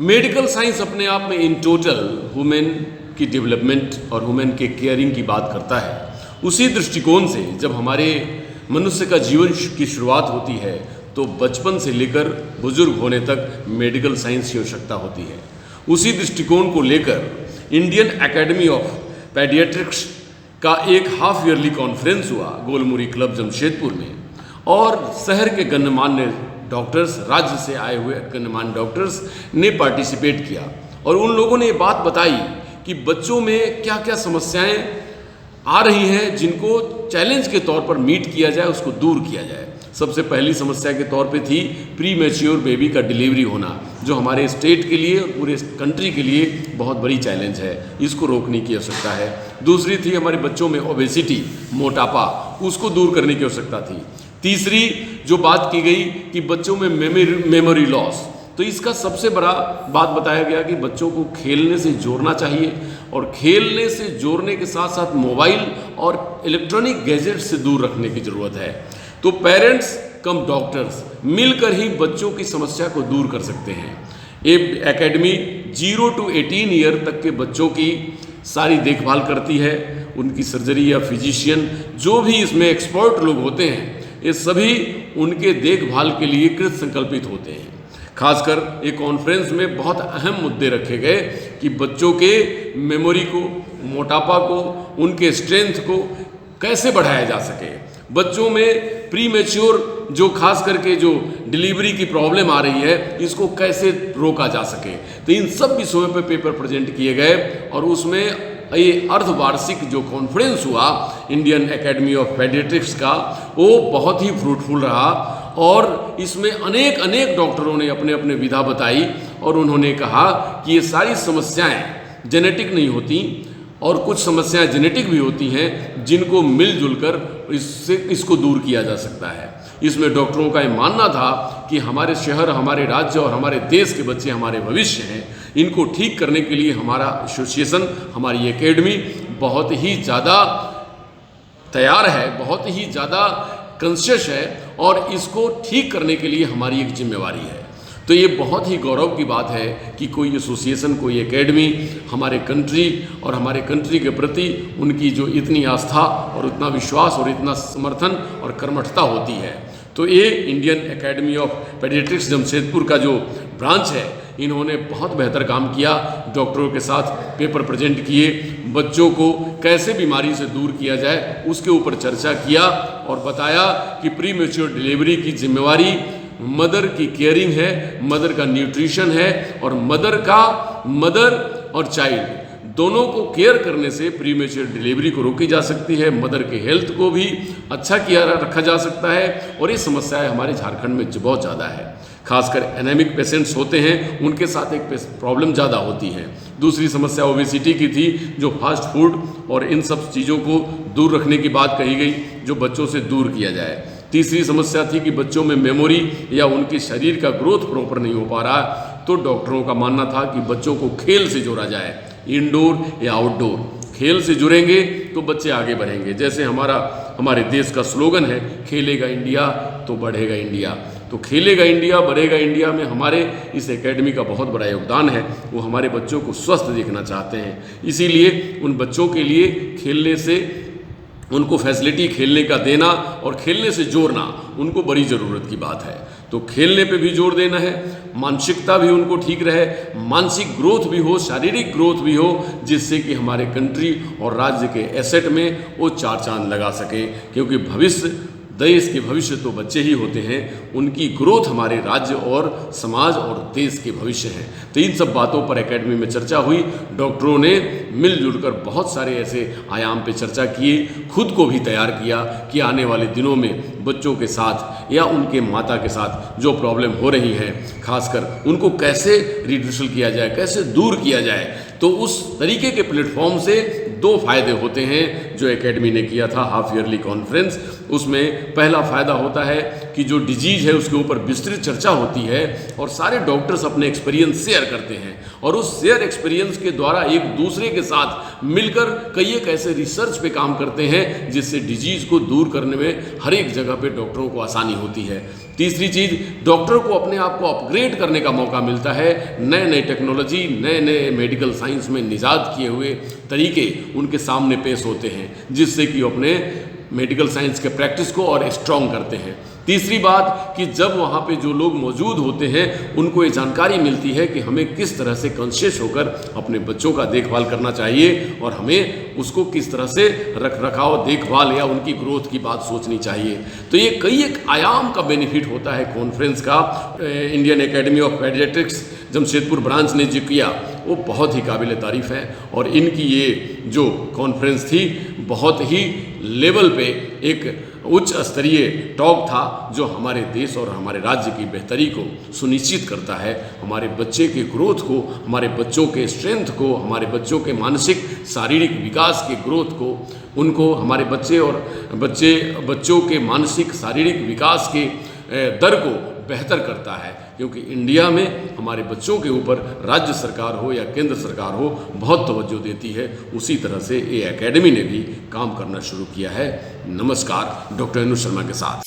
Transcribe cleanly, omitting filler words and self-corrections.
Medical science अपने आप में इन टोटल ह्यूमन की डेवलपमेंट और ह्यूमन के केयरिंग की बात करता है। उसी दृष्टिकोण से जब हमारे मनुष्य का जीवन की शुरुआत होती है तो बचपन से लेकर बुजुर्ग होने तक मेडिकल साइंस की आवश्यकता होती है। उसी दृष्टिकोण को लेकर इंडियन एकेडमी ऑफ पेडियाट्रिक्स का एक हाफ ईयरली कॉन्फ्रेंस हुआ गोलमुरी क्लब जमशेदपुर में, और शहर के गण्यमान्य डॉक्टर्स, राज्य से आए हुए गण्यमान्य डॉक्टर्स ने पार्टिसिपेट किया और उन लोगों ने ये बात बताई कि बच्चों में क्या क्या समस्याएं आ रही हैं जिनको चैलेंज के तौर पर मीट किया जाए, उसको दूर किया जाए। सबसे पहली समस्या के तौर पे थी प्री मैच्योर बेबी का डिलीवरी होना, जो हमारे स्टेट के लिए और पूरे कंट्री के लिए बहुत बड़ी चैलेंज है, इसको रोकने की आवश्यकता है। दूसरी थी हमारे बच्चों में ओबेसिटी, मोटापा, उसको दूर करने की आवश्यकता थी। तीसरी जो बात की गई कि बच्चों में मेमोरी लॉस, तो इसका सबसे बड़ा बात बताया गया कि बच्चों को खेलने से जोड़ना चाहिए, और खेलने से जोड़ने के साथ साथ मोबाइल और इलेक्ट्रॉनिक गैजेट से दूर रखने की ज़रूरत है। तो पेरेंट्स कम डॉक्टर्स मिलकर ही बच्चों की समस्या को दूर कर सकते हैं। ये एकेडमी 0 to 18 ईयर तक के बच्चों की सारी देखभाल करती है। उनकी सर्जरी या फिजिशियन जो भी इसमें एक्सपर्ट लोग होते हैं, ये सभी उनके देखभाल के लिए कृत संकल्पित होते हैं। खासकर एक कॉन्फ्रेंस में बहुत अहम मुद्दे रखे गए कि बच्चों के मेमोरी को, मोटापा को, उनके स्ट्रेंथ को कैसे बढ़ाया जा सके, बच्चों में प्री मैच्योर जो खास करके जो डिलीवरी की प्रॉब्लम आ रही है, इसको कैसे रोका जा सके। तो इन सब विषयों पे पेपर प्रेजेंट किए गए और उसमें ये अर्धवार्षिक जो कॉन्फ्रेंस हुआ इंडियन एकेडमी ऑफ पेडियाट्रिक्स का, वो बहुत ही फ्रूटफुल रहा और इसमें अनेक डॉक्टरों ने अपने अपने विधा बताई और उन्होंने कहा कि ये सारी समस्याएं जेनेटिक नहीं होती और कुछ समस्याएं जेनेटिक भी होती हैं जिनको मिलजुल कर इसको दूर किया जा सकता है। इसमें डॉक्टरों का ये मानना था कि हमारे शहर, हमारे राज्य और हमारे देश के बच्चे हमारे भविष्य हैं, इनको ठीक करने के लिए हमारा एसोसिएशन, हमारी एकेडमी बहुत ही ज़्यादा तैयार है, बहुत ही ज़्यादा कॉन्शियस है और इसको ठीक करने के लिए हमारी एक जिम्मेवारी है। तो ये बहुत ही गौरव की बात है कि कोई एसोसिएशन, कोई एकेडमी हमारे कंट्री और हमारे कंट्री के प्रति उनकी जो इतनी आस्था और इतना विश्वास और इतना समर्थन और कर्मठता होती है। तो ये Indian Academy of Paediatrics Jamshedpur का जो ब्रांच है, इन्होंने बहुत बेहतर काम किया। डॉक्टरों के साथ पेपर प्रेजेंट किए, बच्चों को कैसे बीमारी से दूर किया जाए उसके ऊपर चर्चा किया और बताया कि प्री मैच्योर डिलीवरी की जिम्मेवारी मदर की केयरिंग है, मदर का न्यूट्रिशन है और मदर और चाइल्ड दोनों को केयर करने से प्री मैच्योर डिलीवरी को रोकी जा सकती है, मदर के हेल्थ को भी अच्छा किया रखा जा सकता है। और ये समस्याएं हमारे झारखंड में बहुत ज़्यादा है, खासकर एनेमिक पेशेंट्स होते हैं, उनके साथ एक प्रॉब्लम ज़्यादा होती है। दूसरी समस्या ओबेसिटी की थी, जो फास्ट फूड और इन सब चीज़ों को दूर रखने की बात कही गई, जो बच्चों से दूर किया जाए। तीसरी समस्या थी कि बच्चों में मेमोरी या उनके शरीर का ग्रोथ प्रॉपर नहीं हो पा रहा, तो डॉक्टरों का मानना था कि बच्चों को खेल से जोड़ा जाए, इंडोर या आउटडोर। खेल से जुड़ेंगे तो बच्चे आगे बढ़ेंगे। जैसे हमारे देश का स्लोगन है, खेलेगा इंडिया तो बढ़ेगा इंडिया। तो खेलेगा इंडिया, बढ़ेगा इंडिया में हमारे इस एकेडमी का बहुत बड़ा योगदान है। वो हमारे बच्चों को स्वस्थ देखना चाहते हैं, इसीलिए उन बच्चों के लिए खेलने से उनको फैसिलिटी खेलने का देना और खेलने से जोड़ना उनको बड़ी ज़रूरत की बात है। तो खेलने पे भी जोर देना है, मानसिकता भी उनको ठीक रहे, मानसिक ग्रोथ भी हो, शारीरिक ग्रोथ भी हो, जिससे कि हमारे कंट्री और राज्य के एसेट में वो चार चांद लगा सके। क्योंकि देश के भविष्य तो बच्चे ही होते हैं, उनकी ग्रोथ हमारे राज्य और समाज और देश के भविष्य हैं। तो इन सब बातों पर एकेडमी में चर्चा हुई। डॉक्टरों ने मिलजुल कर बहुत सारे ऐसे आयाम पे चर्चा किए, खुद को भी तैयार किया कि आने वाले दिनों में बच्चों के साथ या उनके माता के साथ जो प्रॉब्लम हो रही है, खासकर उनको कैसे रिड्यूसल किया जाए, कैसे दूर किया जाए। तो उस तरीके के प्लेटफॉर्म से दो फायदे होते हैं जो एकेडमी ने किया था हाफ ईयरली कॉन्फ्रेंस। उसमें पहला फ़ायदा होता है कि जो डिजीज है उसके ऊपर विस्तृत चर्चा होती है और सारे डॉक्टर्स अपने एक्सपीरियंस शेयर करते हैं और उस शेयर एक्सपीरियंस के द्वारा एक दूसरे के साथ मिलकर कई एक ऐसे रिसर्च पे काम करते हैं जिससे डिजीज को दूर करने में हर एक जगह पे डॉक्टरों को आसानी होती है। तीसरी चीज़, डॉक्टर को अपने आप को अपग्रेड करने का मौका मिलता है। नए नए टेक्नोलॉजी, नए नए मेडिकल साइंस में निजात किए हुए तरीके उनके सामने पेश होते हैं जिससे कि वो अपने मेडिकल साइंस के प्रैक्टिस को और स्ट्रॉन्ग करते हैं। तीसरी बात कि जब वहाँ पे जो लोग मौजूद होते हैं उनको ये जानकारी मिलती है कि हमें किस तरह से कॉन्शियस होकर अपने बच्चों का देखभाल करना चाहिए और हमें उसको किस तरह से रख रखाव, देखभाल या उनकी ग्रोथ की बात सोचनी चाहिए। तो ये कई एक आयाम का बेनिफिट होता है कॉन्फ्रेंस का। Indian Academy of Paediatrics Jamshedpur branch ने जो किया वो बहुत ही काबिल तारीफ़ है और इनकी ये जो कॉन्फ्रेंस थी बहुत ही लेवल पे एक उच्च स्तरीय टॉक था जो हमारे देश और हमारे राज्य की बेहतरी को सुनिश्चित करता है, हमारे बच्चे के ग्रोथ को, हमारे बच्चों के स्ट्रेंथ को, हमारे बच्चों के मानसिक शारीरिक विकास के ग्रोथ को, उनको हमारे बच्चे और बच्चों के मानसिक शारीरिक विकास के दर को बेहतर करता है। क्योंकि इंडिया में हमारे बच्चों के ऊपर राज्य सरकार हो या केंद्र सरकार हो बहुत तवज्जो देती है, उसी तरह से ये एकेडमी ने भी काम करना शुरू किया है। नमस्कार, डॉक्टर अनु शर्मा के साथ।